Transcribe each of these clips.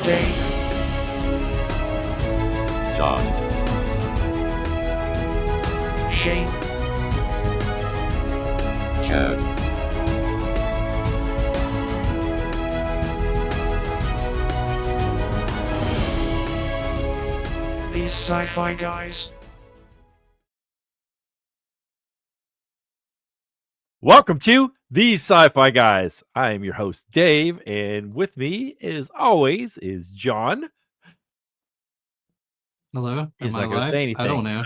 Dave, John, Shane, Chad, these sci-fi guys. Welcome to These Sci-Fi Guys. I am your host, Dave, and with me, as always, is John. Hello? He's Am I not going to alive? say anything. I don't know.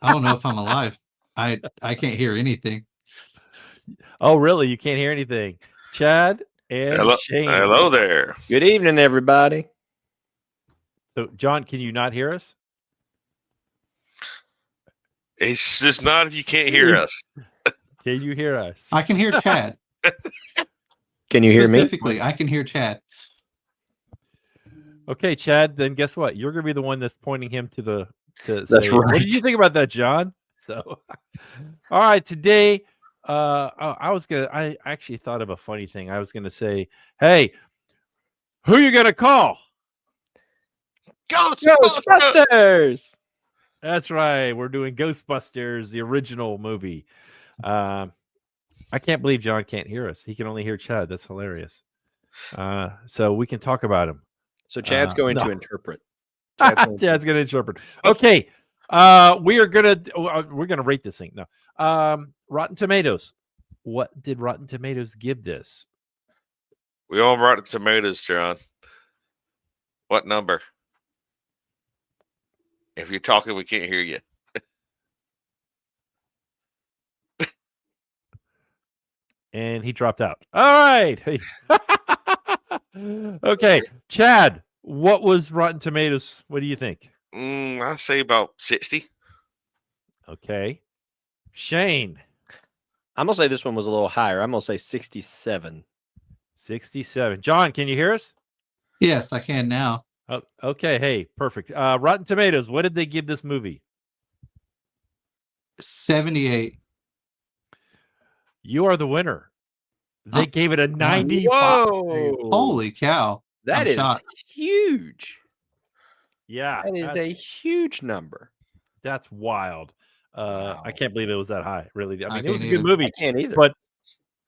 I don't know if I'm alive. I can't hear anything. Oh, really? You can't hear anything. Chad and Shane. Hello there. Good evening, everybody. So, John, can you not hear us? It's just not if you can't hear us. Can you hear us? I can hear Chad. Can you hear me? Specifically, I can hear Chad. Okay, Chad, then guess what? You're going to be the one that's pointing him to the... That's say, right. What did you think about that, John? So, all right, today... I actually thought of a funny thing. I was going to say, hey, who you going to call? Ghostbusters! That's right. We're doing Ghostbusters, the original movie. I can't believe John can't hear us. He can only hear Chad. That's hilarious. So we can talk about him. So Chad's going to interpret. Chad's going to interpret. Okay. We're gonna rate this thing. No. Rotten Tomatoes. What did Rotten Tomatoes give this? We all Rotten Tomatoes, John. What number? If you're talking, we can't hear you. And he dropped out. All right. Okay. Chad, what was Rotten Tomatoes? What do you think? I say about 60. Okay. Shane. I'm going to say this one was a little higher. I'm going to say 67. 67. John, can you hear us? Yes, I can now. Oh, okay. Hey, perfect. Rotten Tomatoes, what did they give this movie? 78. You are the winner. They Oh, gave it a 95. Whoa. Holy cow. That I'm is shocked. huge. Yeah. That is a huge number. That's wild. I can't believe it was that high, really. I mean, it was a can't good either. movie. I can't either. But,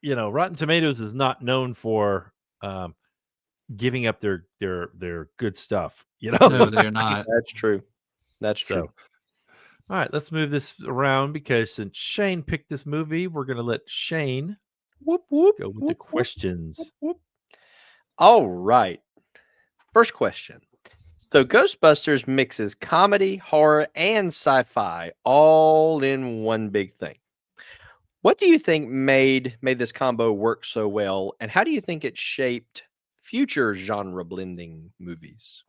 Rotten Tomatoes is not known for giving up their good stuff, No, they're not. That's true. That's true. So, all right, let's move this around because since Shane picked this movie, we're going to let Shane go with the questions. All right. First question. So Ghostbusters mixes comedy, horror, and sci-fi all in one big thing. What do you think made this combo work so well, and how do you think it shaped future genre blending movies?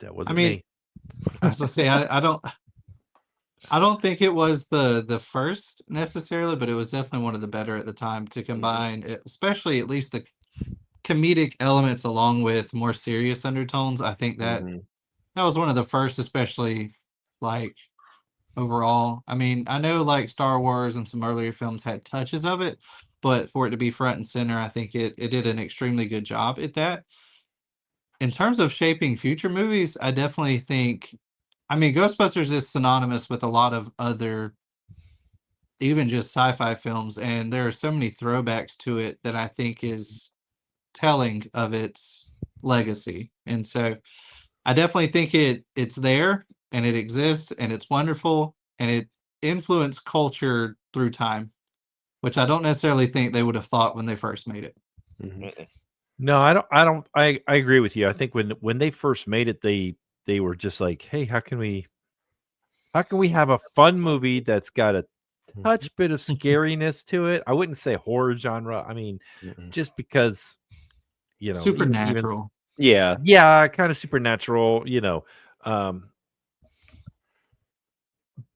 That wasn't I mean, me. I was gonna say I don't think it was the first necessarily, but it was definitely one of the better at the time to combine it, especially at least the comedic elements along with more serious undertones. I think that that was one of the first, especially like overall. I mean, I know like Star Wars and some earlier films had touches of it, but for it to be front and center, I think it did an extremely good job at that. In terms of shaping future movies, I definitely think, I mean, Ghostbusters is synonymous with a lot of other, even just sci-fi films, and there are so many throwbacks to it that I think is telling of its legacy. And so I definitely think it's there and it exists and it's wonderful and it influenced culture through time, which I don't necessarily think they would have thought when they first made it. No, I agree with you. I think when they first made it, they were just like, hey, how can we have a fun movie that's got a touch bit of scariness to it? I wouldn't say horror genre. I mean, just because, Supernatural. yeah, kind of supernatural,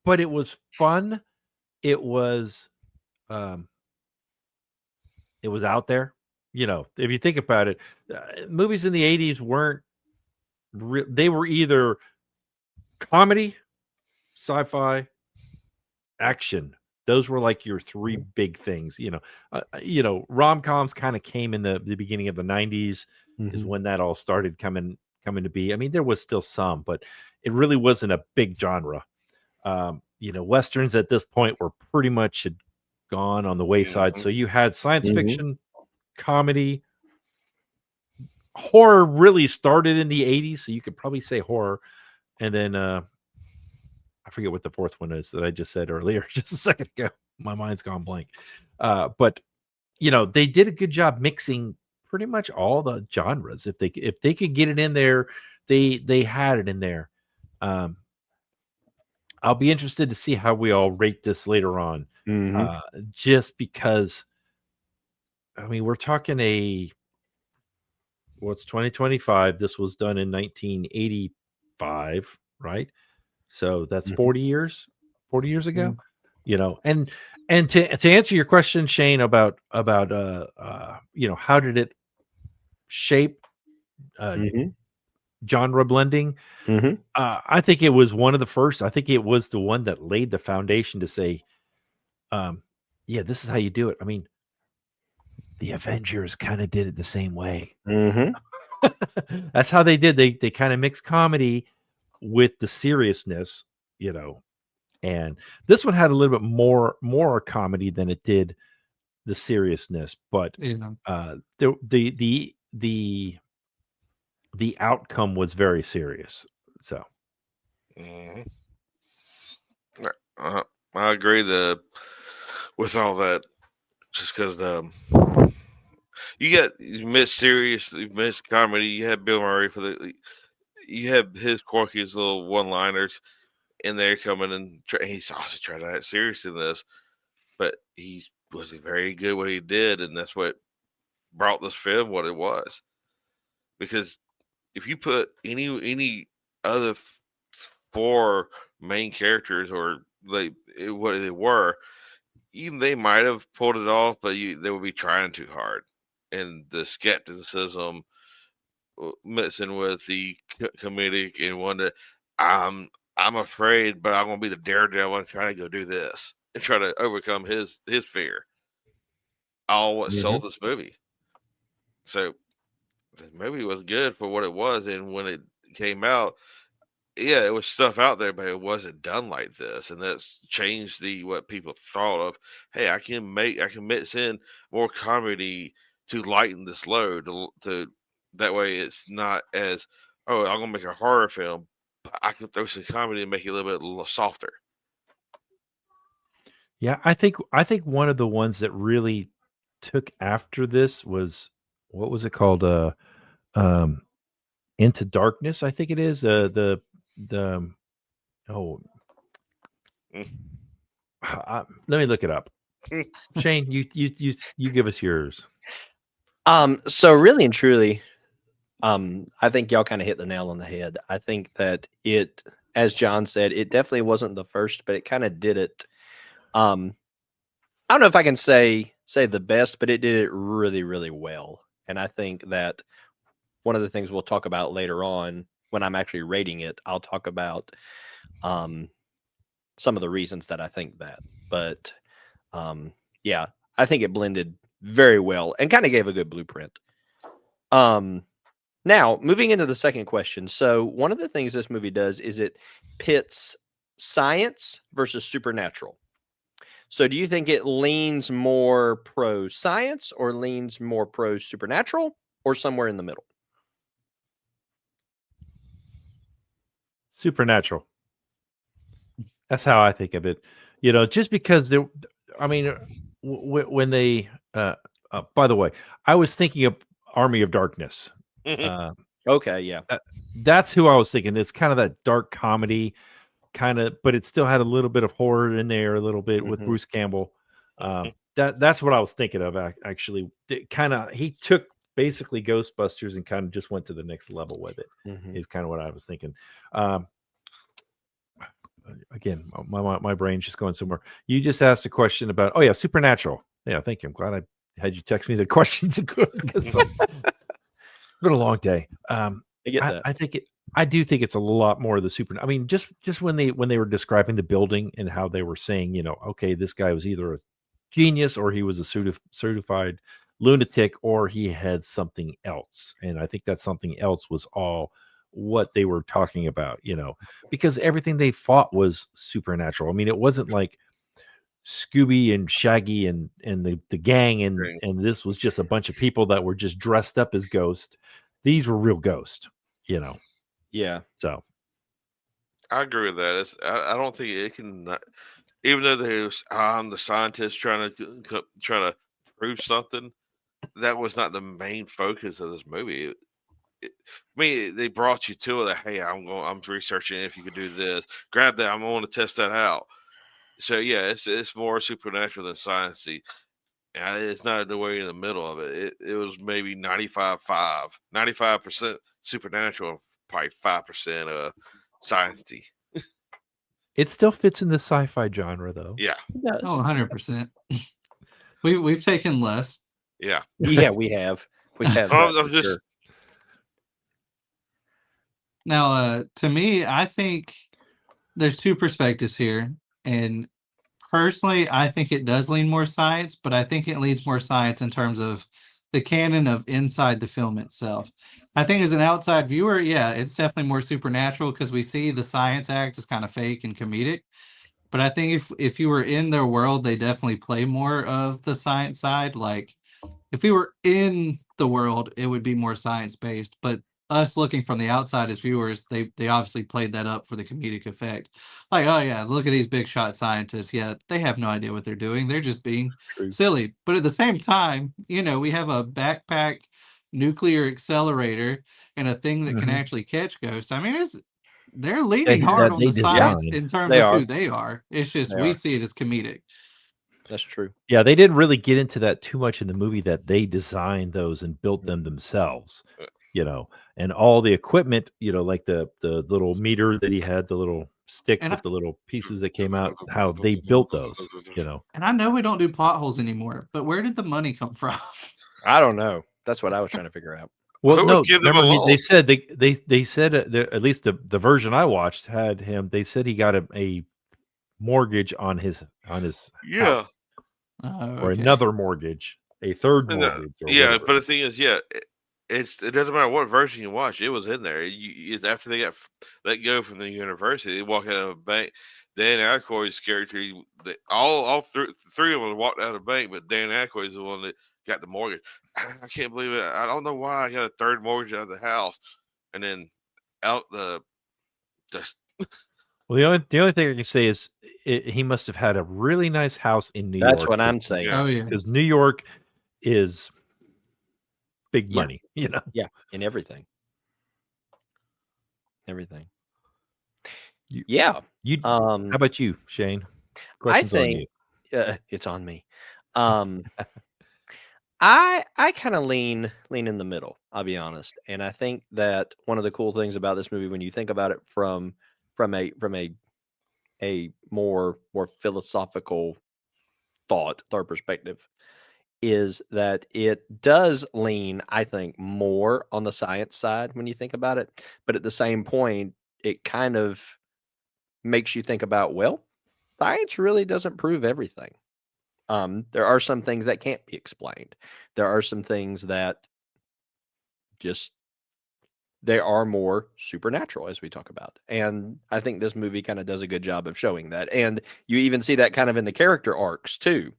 but it was fun. It was out there. If you think about it, movies in the 80s weren't they were either comedy, sci-fi, action. Those were like your three big things. Rom-coms kind of came in the beginning of the 90s is Mhm. when that all started coming to be. I mean, there was still some, but it really wasn't a big genre. Westerns at this point were pretty much had gone on the wayside. Mhm. So you had science Mhm. fiction, comedy, horror really started in the 80s. So you could probably say horror. And then I forget what the fourth one is that I just said earlier, just a second ago. My mind's gone blank. But they did a good job mixing pretty much all the genres. If they could get it in there, they had it in there. I'll be interested to see how we all rate this later on. Mhm. Just because, I mean, we're talking it's 2025. This was done in 1985, right? So that's Mhm. 40 years ago, and to answer your question, Shane, about how did it shape Mhm. genre blending? Mhm. I think it was one of the first. I think it was the one that laid the foundation to say, yeah, this is how you do it. I mean, the Avengers kind of did it the same way. Mhm. That's how they did. They kind of mixed comedy with the seriousness, and this one had a little bit more comedy than it did the seriousness, but Yeah. the outcome was very serious. So Mhm. I agree with all that. Just because you miss serious, you miss comedy. You had Bill Murray you have his quirky little one-liners in there coming, and he's also tried to act serious in this, but he was very good what he did, and that's what brought this film what it was. Because if you put any other four main characters or what they were, even they might have pulled it off, but they would be trying too hard, and the skepticism mixing with the comedic and one that I'm afraid, but I'm gonna be the daredevil and try to go do this and try to overcome his fear. All what sold Mhm. this movie. So the movie was good for what it was, and when it came out, yeah, it was stuff out there, but it wasn't done like this, and that's changed what people thought of. Hey, I can mix in more comedy to lighten this load, to that way it's not as, oh, I'm gonna make a horror film, but I can throw some comedy and make it a little bit softer. yeah, I think one of the ones that really took after this was, what was it called? Um, Into Darkness, I think it is. The oh, Mm. let me look it up. Shane, you give us yours. So really and truly, I think y'all kind of hit the nail on the head. I think that it, as John said, it definitely wasn't the first, but it kind of did it. I don't know if I can say the best, but it did it really, really well. And I think that one of the things we'll talk about later on when I'm actually rating it, I'll talk about some of the reasons that I think that. But yeah, I think it blended very well and kind of gave a good blueprint. Now, moving into the second question. So, one of the things this movie does is it pits science versus supernatural. So, do you think it leans more pro science or leans more pro supernatural or somewhere in the middle? Supernatural. That's how I think of it. Just because I mean, when they, by the way, I was thinking of Army of Darkness. Okay, yeah. That's who I was thinking. It's kind of that dark comedy, but it still had a little bit of horror in there, a little bit with Mhm. Bruce Campbell. That's what I was thinking of. Actually, he took basically Ghostbusters and kind of just went to the next level with it. Mhm. Is kind of what I was thinking. Again, my brain's just going somewhere. You just asked a question about, oh yeah, supernatural. Yeah, thank you. I'm glad I had you text me the questions because it's been a long day. I get that. I think I do think it's a lot more of the super. I mean, just when they were describing the building and how they were saying, okay, this guy was either a genius or he was a certified lunatic or he had something else, and I think that something else was all what they were talking about, because everything they fought was supernatural. I mean, it wasn't like Scooby and Shaggy and the gang and this was just a bunch of people that were just dressed up as ghosts. These were real ghosts, Yeah. So I agree with that. I don't think it can, even though there's I'm the scientist trying to prove something. That was not the main focus of this movie. I mean, they brought you to it. Like, hey, I'm researching if you could do this. Grab that. I'm going to test that out. So yeah, it's more supernatural than sciencey. It's not the way in the middle of it. It was maybe 95% supernatural, probably 5% sciencey. it still fits in the sci-fi genre, though. Yeah, Oh, 100%. We've taken less. yeah. Yeah, we have. We have. I'm just sure. Now, to me, I think there's two perspectives here, and personally, I think it does lean more science, but I think it leans more science in terms of the canon of inside the film itself. I think as an outside viewer, yeah, it's definitely more supernatural because we see the science act is kind of fake and comedic. But I think if you were in their world, they definitely play more of the science side. Like if we were in the world, it would be more science based. But us looking from the outside as viewers, they obviously played that up for the comedic effect. Like, oh yeah, look at these big shot scientists. Yeah, they have no idea what they're doing. They're just being True. silly. But at the same time, we have a backpack nuclear accelerator and a thing that can Mhm. actually catch ghosts. I mean, they're leaning That hard on they the science designed. in terms They of are. who they are. It's just They we are. see it as comedic. That's true. Yeah, they didn't really get into that too much in the movie that they designed those and built them themselves, and all the equipment, like the little meter that he had, the little stick And with the little pieces that came out, how they built those, And I know we don't do plot holes anymore, but where did the money come from? I don't know. That's what I was trying to figure out. Well, Who would no, give them a remember loan? they said they said at least the version I watched had him. They said he got a mortgage on his Yeah. house, Oh, or okay. another mortgage, a third And, mortgage, or yeah, whatever. but the thing is, it doesn't matter what version you watch. It was in there. After they got let go from the university, they walk out of a bank. Dan Aykroyd's character, all three of them walked out of the bank, but Dan Aykroyd's the one that got the mortgage. I can't believe it. I don't know why I got a third mortgage out of the house, and then out the. Well, the only thing I can say is he must have had a really nice house in New That's York. what I'm saying. Yeah. Oh yeah. Because New York is big Yeah. money, Yeah, in everything. Everything. You- Yeah. How about you, Shane? Questions on think you. it's on me. I kind of lean in the middle, I'll be honest. And I think that one of the cool things about this movie, when you think about it from a more philosophical thought or perspective, is that it does lean, I think, more on the science side when you think about it. But at the same point, it kind of makes you think about, well, science really doesn't prove everything. There are some things that can't be explained. There are some things that just they are more supernatural, as we talk about. And I think this movie kind of does a good job of showing that. And you even see that kind of in the character arcs too,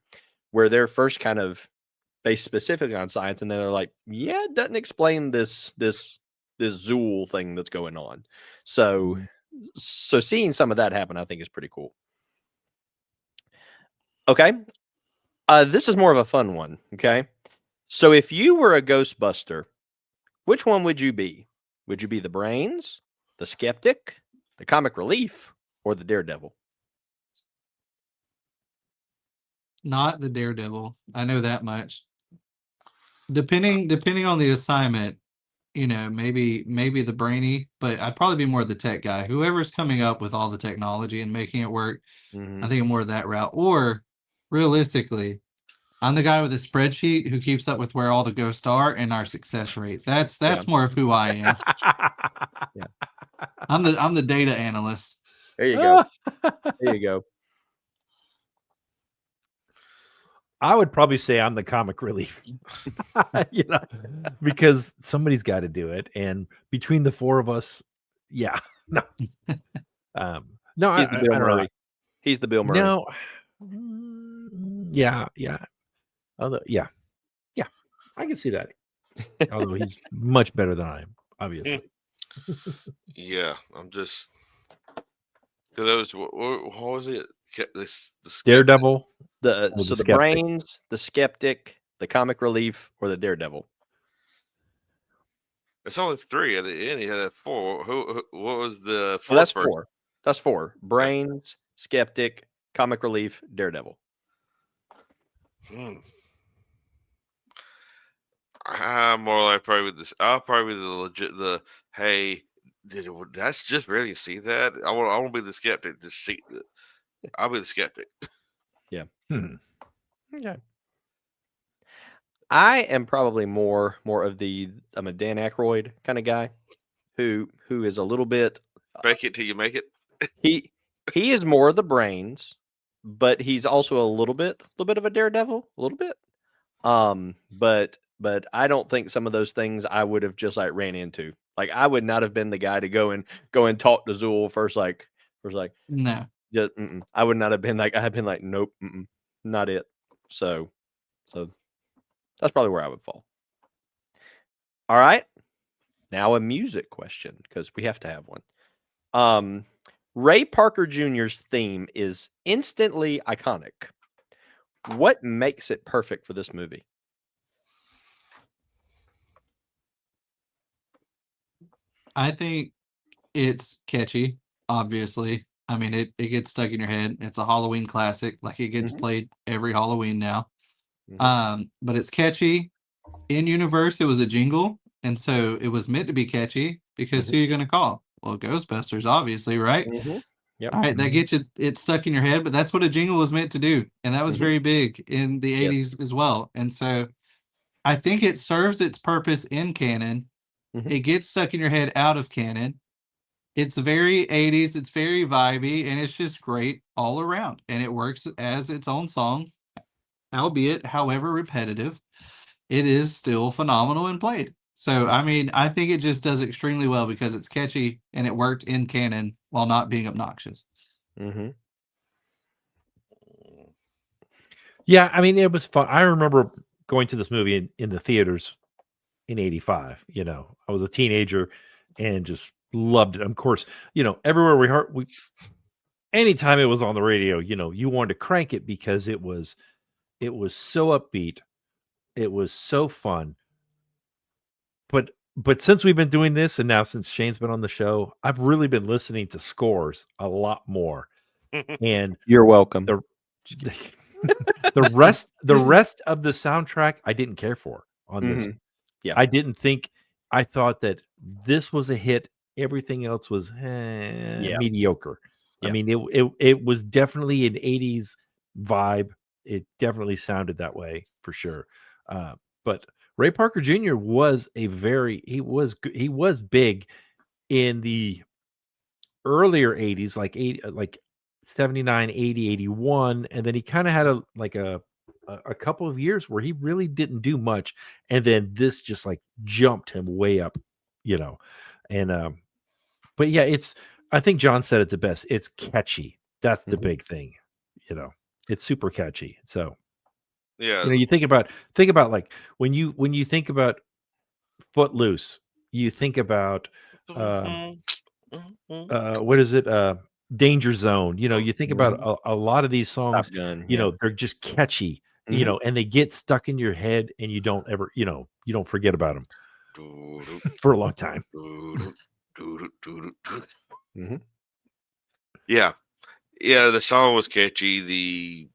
where they're first kind of based specifically on science, and then they're like, yeah, it doesn't explain this Zool thing that's going on. So seeing some of that happen, I think, is pretty cool. Okay. This is more of a fun one. Okay. So if you were a Ghostbuster, which one would you be? Would you be the brains, the skeptic, the comic relief, or the daredevil? Not the daredevil. I know that much. Depending on the assignment, maybe the brainy, but I'd probably be more the tech guy. Whoever's coming up with all the technology and making it work, I think I'm more of that route. Or realistically, I'm the guy with a spreadsheet who keeps up with where all the ghosts are and our success rate. That's more of who I am. I'm the data analyst. There you go. There you go. I would probably say I'm the comic relief, because somebody's got to do it, and between the four of us, yeah, no, no, He's the Bill I don't know. Murray. He's the Bill Murray. No, yeah, although, yeah, I can see that. Although he's much better than I am, obviously. Yeah, I'm just. Cause what was it? The Daredevil, The Or so the the skeptic. brains, the skeptic, the comic relief, or the daredevil. It's only 3 at the end. He had 4. What was the 4th? Well, that's 4. That's 4. Brains, skeptic, comic relief, daredevil. I'm more like probably with this. I'll probably be the legit. Hey, that's just really see that? I want to be the skeptic. Just see that. I'll be the skeptic. Okay. I am probably more of the I'm a Dan Aykroyd kind of guy who is a little bit Fake it till you make it. he is more of the brains, but he's also a little bit of a daredevil, a little bit. But I don't think some of those things I would have just like ran into. Like I would not have been the guy to go and talk to Zool first. No. Just, I would not have been like I have been like nope, not it. So that's probably where I would fall. All right, now a music question because we have to have one. Ray Parker Jr.'s theme is instantly iconic. What makes it perfect for this movie? I think it's catchy, obviously. I mean, it gets stuck in your head. It's a Halloween classic. Like, it gets played every Halloween now. But it's catchy. In universe, it was a jingle, and so it was meant to be catchy because who are you going to call? Well, Ghostbusters, obviously, right? Yep. All right, that gets you it stuck in your head, but that's what a jingle was meant to do, and that was very big in the Yes. 80s as well. And so I think it serves its purpose in canon. It gets stuck in your head out of canon. It's very 80s, it's very vibey, and it's just great all around. And it works as its own song, albeit however repetitive. It is still phenomenal and played. So, I mean, I think it just does extremely well because it's catchy and it worked in canon while not being obnoxious. Yeah, I mean, it was fun. I remember going to this movie in the theaters in '85. I was a teenager and just loved it. Of course, everywhere anytime it was on the radio, you wanted to crank it because it was so upbeat. It was so fun. But since we've been doing this, and now since Shane's been on the show, I've really been listening to scores a lot more. And You're welcome. the rest of the soundtrack I didn't care for on this. Yeah. I didn't think. I thought that this was a hit. Everything else was mediocre. Yeah. I mean, it was definitely an 80s vibe. It definitely sounded that way for sure. But Ray Parker Jr. was he was big in the earlier 80s, like 79, 80, 81, and then he kind of had a couple of years where he really didn't do much, and then this just like jumped him way up, and but yeah, I think John said it the best. It's catchy. That's the big thing, it's super catchy. So Yeah. you think about like when you think about Footloose, you think about what is it? Danger Zone. You think about a lot of these songs. Top Gun, They're just catchy. And they get stuck in your head, and you don't ever, you don't forget about them for a long time. Yeah, the song was catchy.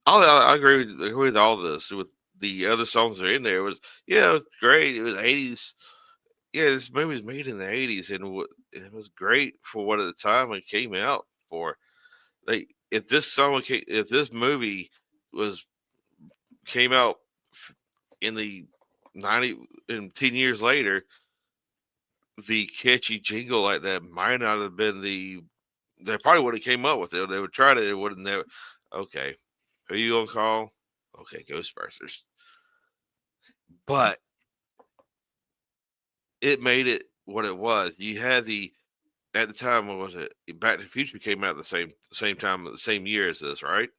I agree with all this. With the other songs that are in there, it was great. It was 80s. Yeah, this movie was made in the 80s, and it was great for what at the time it came out for. Like, if this movie came out in the 90 and 10 years later, the catchy jingle like that might not have been they probably would have came up with it. They would try it. It wouldn't never. Okay, who you gonna call? Okay, Ghostbusters. But it made it what it was. You had at the time, what was it? Back to the Future came out at the same time, the same year as this, right?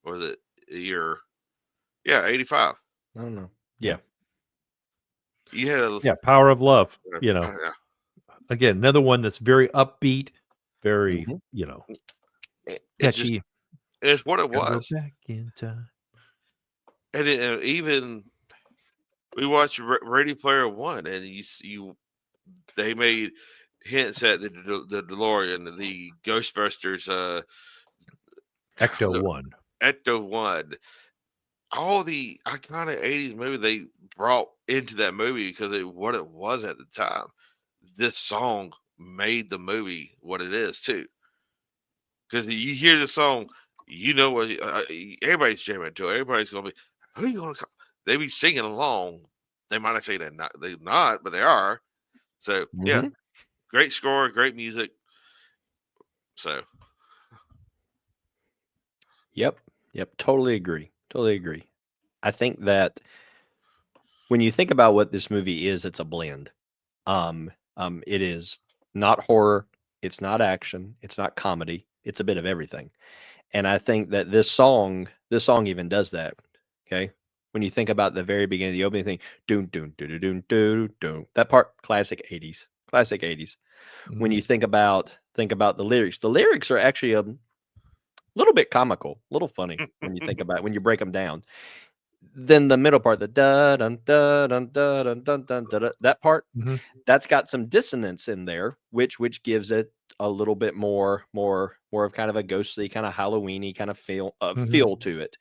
Or was it a year? Yeah, 85. I don't know. Yeah. You had Yeah, Power of Love. yeah. Again, another one that's very upbeat, very It's catchy. it's what it Gotta go was. back in time. And even we watched Ready Player One, and they made hints at the DeLorean, the Ghostbusters, Ecto One. Ecto One, all the iconic '80s movie they brought into that movie because of what it was at the time. This song made the movie what it is too. Because you hear the song, you know what everybody's jamming to. Everybody's gonna be, who are you gonna call? They be singing along. They might not say they're not, but they are. So yeah, great score, great music. So Yep. Totally agree. I think that when you think about what this movie is, it's a blend. It is not horror, it's not action, it's not comedy, it's a bit of everything. And I think that this song even does that. Okay. When you think about the very beginning, the opening thing, doon doon doon doon doon doon, that part, classic 80s. When you think about the lyrics are actually a little bit comical, a little funny when you think about it, when you break them down. Then the middle part, the da dun da dun da dun dun dun da, that part, that's got some dissonance in there, which gives it a little bit more of kind of a ghostly, kind of Halloweeny kind of feel to it.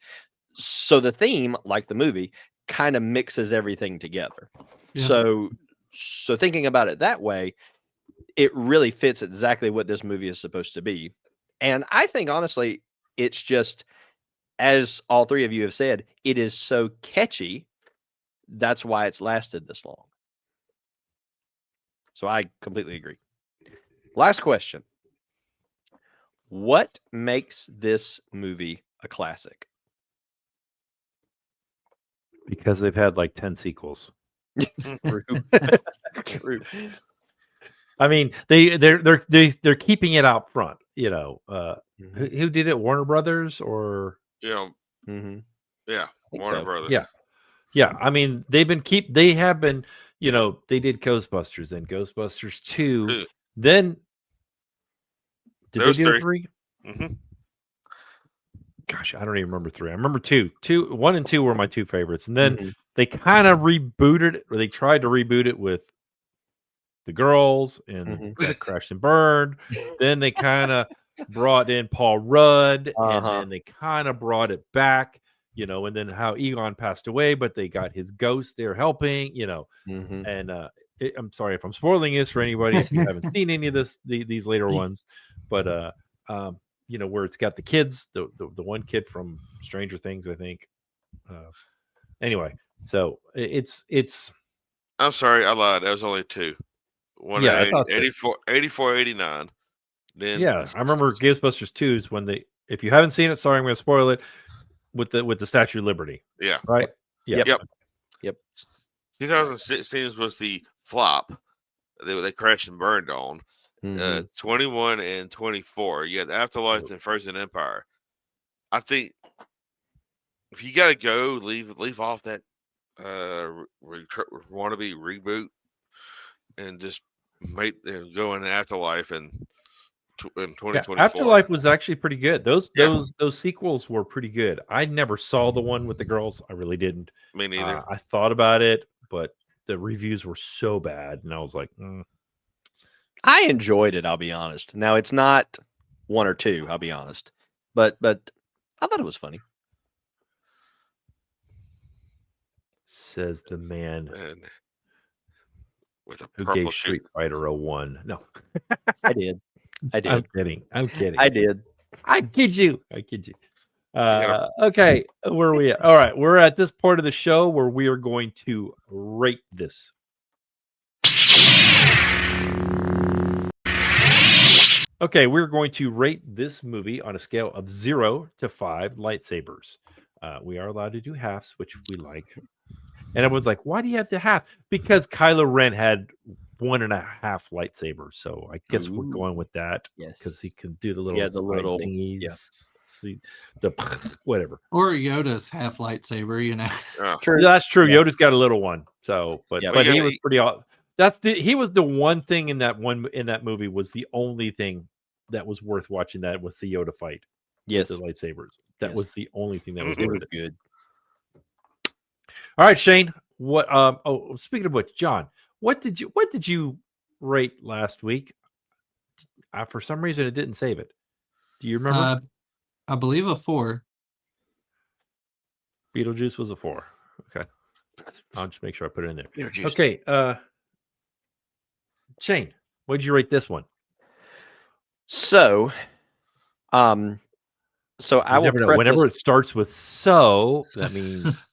So the theme, like the movie, kind of mixes everything together. Yeah. So thinking about it that way, it really fits exactly what this movie is supposed to be. And I think honestly, it's just, as all three of you have said, it is so catchy. That's why it's lasted this long. So I completely agree. Last question. What makes this movie a classic? Because they've had like 10 sequels. True. I mean, they're keeping it out front. Who did it? Warner Brothers or yeah, Warner Brothers. Yeah. I mean, they have been. They did Ghostbusters, then Ghostbusters 2. Then did they do 3? Mm-hmm. Gosh, I don't even remember 3. I remember 2. 1 and 2 were my 2 favorites, and then they kind of rebooted it, or they tried to reboot it with the girls and that crashed and burned. Then they kind of brought in Paul Rudd, and then they kind of brought it back, and then how Egon passed away, but they got his ghost there helping, and I'm sorry if I'm spoiling this for anybody if you haven't seen any of these later ones, but where it's got the kids, the one kid from Stranger Things, I think. Anyway, so it's. I'm sorry, I lied. That was only 2. One I thought 84, 89. Then I remember Ghostbusters 2 is when if you haven't seen it, sorry, I'm going to spoil it, with the Statue of Liberty. Yeah. Right? Yeah. Yep. 2016 was the flop. They crashed and burned on. 21 and 24. You had Afterlife and Frozen Empire. I think if you got to go, leave off that wannabe reboot and just go in Afterlife in 2024. Afterlife was actually pretty good. Those sequels were pretty good. I never saw the one with the girls. I really didn't. Me neither. I thought about it, but the reviews were so bad, and I was like, I enjoyed it, I'll be honest. Now, it's not 1 or 2, I'll be honest. But I thought it was funny. Says the man with a who purple gave Street Fighter a 1. No. I did. I'm kidding. I did. I kid you. Okay, where are we at? All right, we're at this part of the show where we are going to rate this. Okay, we're going to rate this movie on a scale of 0 to 5 lightsabers. We are allowed to do halves, which we like. And everyone's like, why do you have to half? Because Kylo Ren had 1.5 lightsabers. So I guess we're going with that. Yes. Because he can do the little, the little thingies. yeah. See, the whatever. Or Yoda's half lightsaber, you know. True. Yeah, that's true. Yeah. Yoda's got a little one. So, but Yeah, but but he yeah, was pretty. He was the one thing in that movie was the only thing that was worth watching. That was the Yoda fight. Yes. The lightsabers. That Yes. was the only thing that was It worth was it. good. All right, Shane. What? Oh, speaking of which, John, what did you rate last week? For some reason, it didn't save it. Do you remember? I believe a 4. Beetlejuice was a 4. Okay, I'll just make sure I put it in there. Beetlejuice. Okay, Shane, what did you rate this one? So, I will never know. Whenever it starts with "so," that means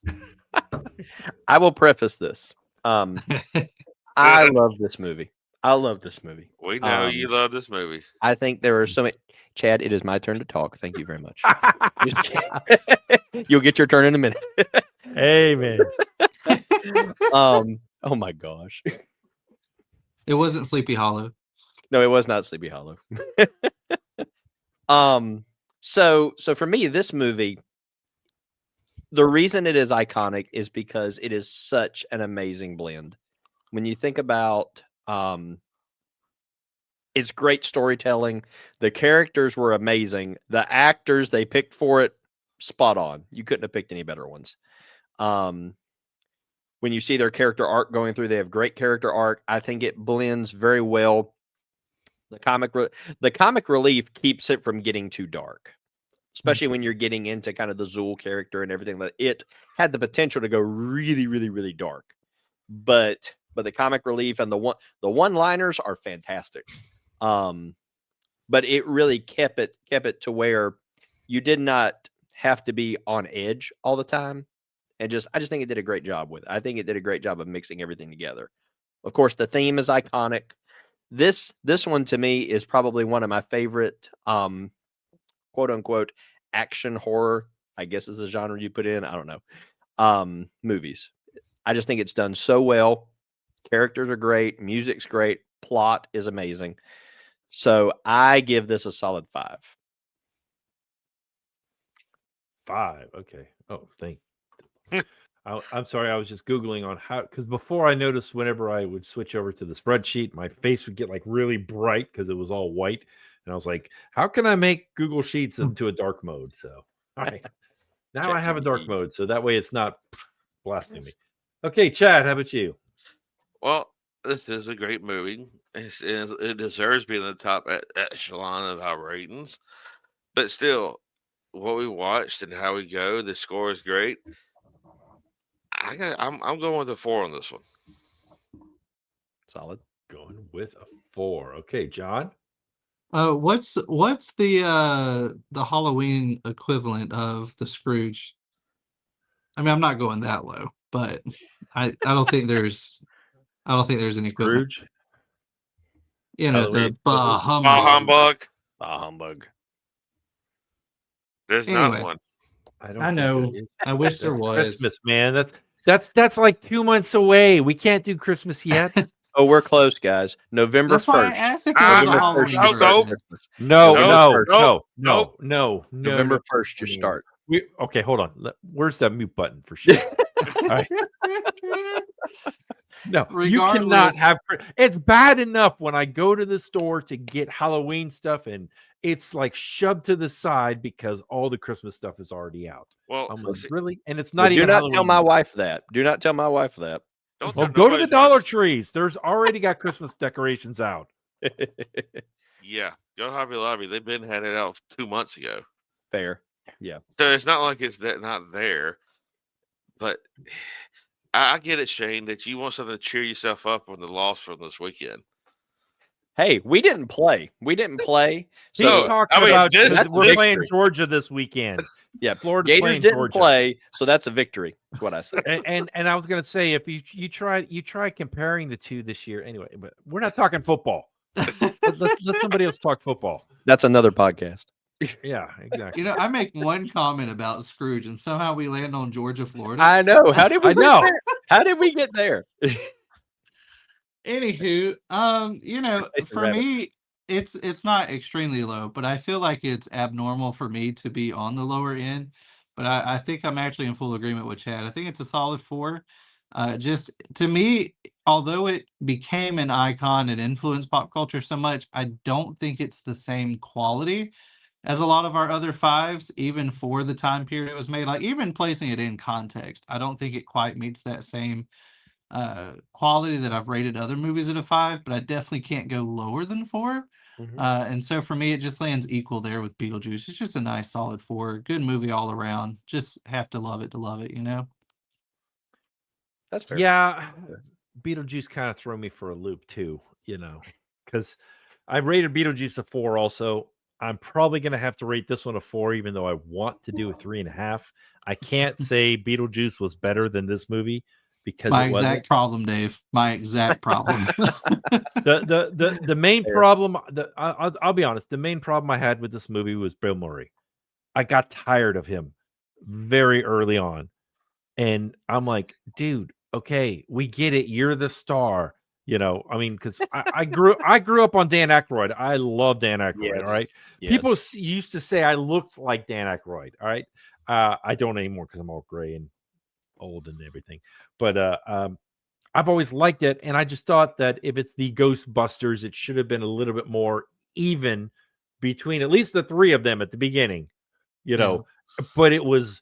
I will preface this. I love this movie. I love this movie. We know you love this movie. I think there are so many. Chad, it is my turn to talk. Thank you very much. You'll get your turn in a minute. Hey, man. Oh my gosh. It wasn't Sleepy Hollow. No, it was not Sleepy Hollow. So for me, this movie, the reason it is iconic is because it is such an amazing blend. When you think about it's great storytelling, the characters were amazing, the actors they picked for it, spot on. You couldn't have picked any better ones. When you see their character arc going through, they have great character arc. I think it blends very well. The comic relief keeps it from getting too dark, especially when you're getting into kind of the Zool character and everything. That it had the potential to go really, really, really dark, but the comic relief and the one-liners are fantastic. But it really kept it to where you did not have to be on edge all the time. And I just think it did a great job with it. I think it did a great job of mixing everything together. Of course, the theme is iconic. This one to me is probably one of my favorite quote unquote action horror, I guess is the genre you put in. I don't know. Movies. I just think it's done so well. Characters are great, music's great, plot is amazing. So I give this a solid 5. 5. Okay. Oh, thank you. I'm sorry. I was just Googling on how, because before I noticed whenever I would switch over to the spreadsheet, my face would get like really bright because it was all white. And I was like, how can I make Google Sheets into a dark mode? So, all right. Now I have a dark mode. So that way it's not blasting me. Okay, Chad, how about you? Well, this is a great movie. It deserves being in the top echelon of our ratings. But still, what we watched and how we go, the score is great. I'm going with a 4 on this one. Solid. Going with a 4. Okay, John. What's the Halloween equivalent of the Scrooge? I mean, I'm not going that low, but I don't think there's an equivalent. Scrooge. You know, Halloween the bah humbug. Bah humbug. Bah humbug. There's Anyway. not one. I know. I wish there was. Christmas, man. That's like 2 months away. We can't do Christmas yet. Oh, we're close, guys. November That's why I 1st. asked if there was a November Halloween 1st, you no, start no. Christmas. No. November 1st, you start. Okay, hold on. Where's that mute button for sure? All right. No, you cannot have. It's bad enough when I go to the store to get Halloween stuff and it's like shoved to the side because all the Christmas stuff is already out. Well, I'm like, really? And it's But not even. Do not Halloween tell my yet. wife that. Do not tell my wife that. don't Well, tell go to the nobody Dollar that. Trees. There's already got Christmas decorations out. Yeah, go to Hobby Lobby. They've been had it out 2 months ago. Fair. Yeah. So it's not like it's not there. But I get it, Shane, that you want something to cheer yourself up on the loss from this weekend. Hey, we didn't play. He's So talking I mean, about this- we're this- playing Georgia this weekend. yeah, Florida's Gators playing didn't Georgia. play, so that's a victory. Is what I said. And I was gonna say if you try comparing the two this year anyway, but we're not talking football. Let somebody else talk football. That's another podcast. Yeah, exactly. I make one comment about Scrooge, and somehow we land on Georgia, Florida. I know. How did we I get know. there? How did we get there? Anywho, Tasty for rabbit. me, it's not extremely low, but I feel like it's abnormal for me to be on the lower end. But I think I'm actually in full agreement with Chad. I think it's a solid 4. Just to me, although it became an icon and influenced pop culture so much, I don't think it's the same quality as a lot of our other 5s, even for the time period it was made. Like, even placing it in context, I don't think it quite meets that same quality that I've rated other movies at a 5, but I definitely can't go lower than 4. Mhm. And so for me, it just lands equal there with Beetlejuice. It's just a nice solid 4. Good movie all around. Just have to love it to love it, That's fair. Yeah, Beetlejuice kind of threw me for a loop too, because I rated Beetlejuice a 4 also. I'm probably going to have to rate this one a 4, even though I want to do a 3.5. I can't say Beetlejuice was better than this movie because My it wasn't. exact problem, Dave. My exact problem. The main Fair. problem, I'll be honest, the main problem I had with this movie was Bill Murray. I got tired of him very early on. And I'm like, dude, okay, we get it. You're the star. Because I grew up on Dan Aykroyd. I love Dan Aykroyd. All right. Yes. People used to say I looked like Dan Aykroyd. All right. I don't anymore because I'm all gray and old and everything. But I've always liked it. And I just thought that if it's the Ghostbusters, it should have been a little bit more even between at least the 3 of them at the beginning, but it was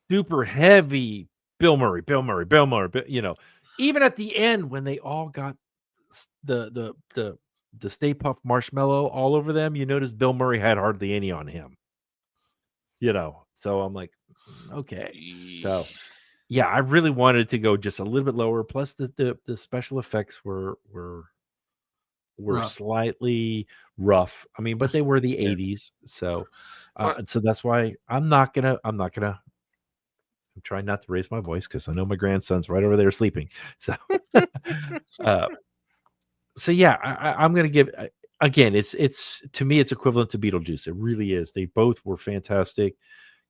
super heavy. Bill Murray, even at the end when they all got the Stay Puft Marshmallow all over them, you notice Bill Murray had hardly any on him. So I'm like, okay. So yeah, I really wanted to go just a little bit lower. Plus the special effects were Rough. slightly rough. But they were the 80s. So so that's why I'm trying not to raise my voice because I know my grandson's right over there sleeping. So, so yeah, I'm going to give again. It's to me, it's equivalent to Beetlejuice. It really is. They both were fantastic.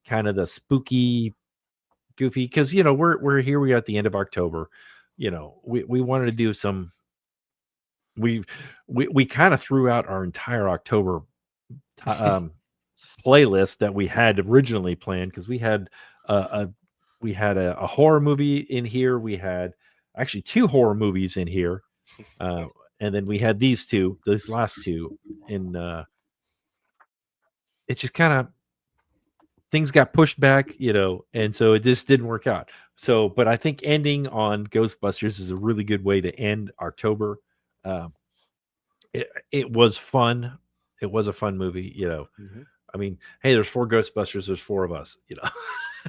Kind of the spooky, goofy. Because we're here. We are at the end of October. We wanted to do some. We kind of threw out our entire October playlist that we had originally planned because we had a horror movie in here. We had actually 2 horror movies in here. And then we had these last 2. And it just kind of, things got pushed back, and so it just didn't work out. So, but I think ending on Ghostbusters is a really good way to end October. It was fun. It was a fun movie, Mm-hmm. Hey, there's 4 Ghostbusters. There's 4 of us,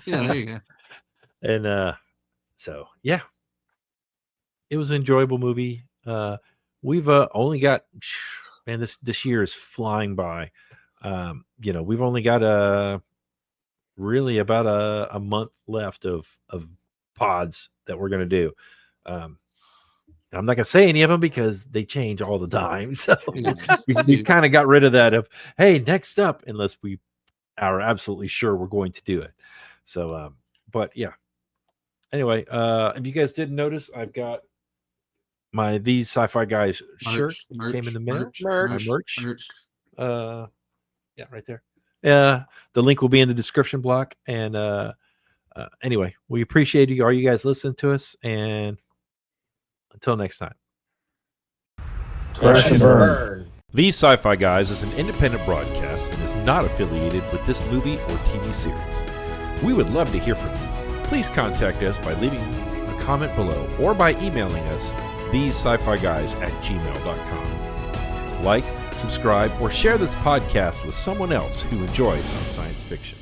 Yeah, there you go. And so yeah, it was an enjoyable movie. We've only got, man, this year is flying by. We've only got really about a month left of pods that we're gonna do. I'm not gonna say any of them because they change all the time. So we kind of got rid of that of, hey, next up, unless we are absolutely sure we're going to do it. So but yeah. Anyway, if you guys didn't notice, I've got my These Sci-Fi Guys shirt. Came in the mail. Merch. Yeah, right there. The link will be in the description block. And anyway, we appreciate all you guys listening to us. And until next time. Crash and burn. These Sci-Fi Guys is an independent broadcast and is not affiliated with this movie or TV series. We would love to hear from you. Please contact us by leaving a comment below or by emailing us thesciFiGuys@gmail.com. Like, subscribe, or share this podcast with someone else who enjoys some science fiction.